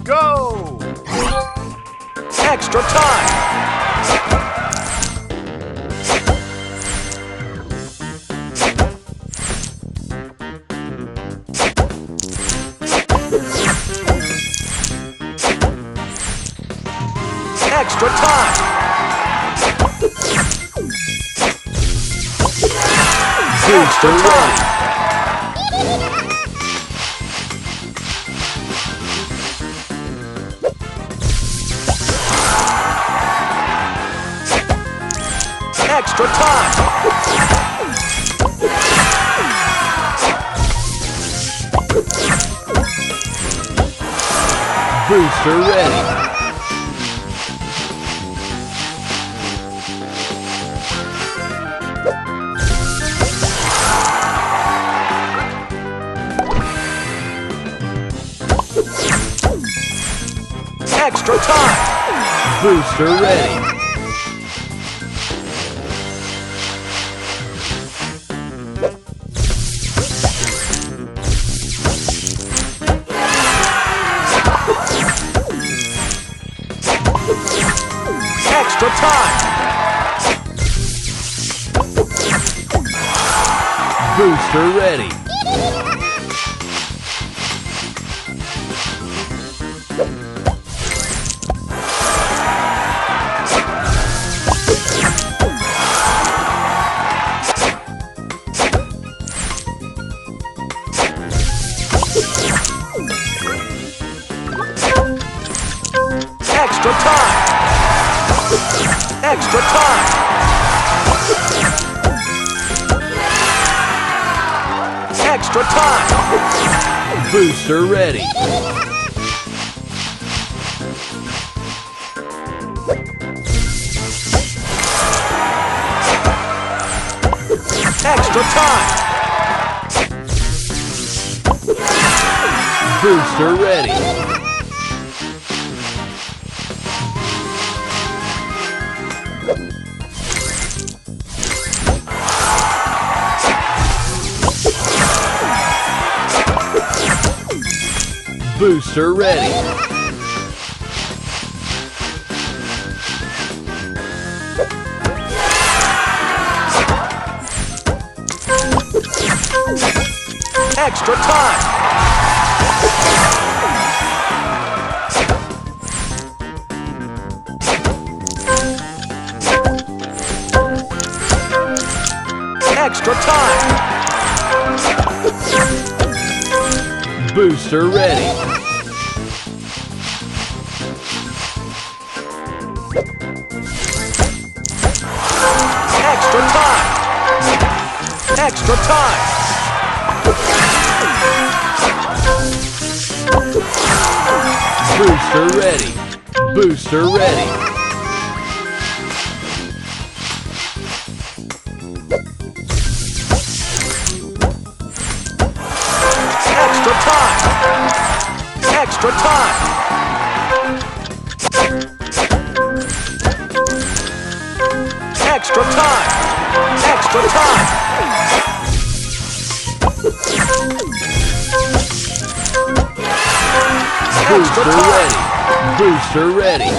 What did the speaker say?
Go! Extra time! Extra time! Extra time! Extra time! Booster ready! Extra time! Booster ready! Extra time! Booster ready! Extra time! Extra time! Extra time! Booster ready! Extra time! Booster ready! Booster ready! Extra time! Extra time! Booster ready! Extra time! Extra time! Booster ready! Booster ready! Extra time! Extra time! Extra time! Extra time! Booster ready! Booster ready!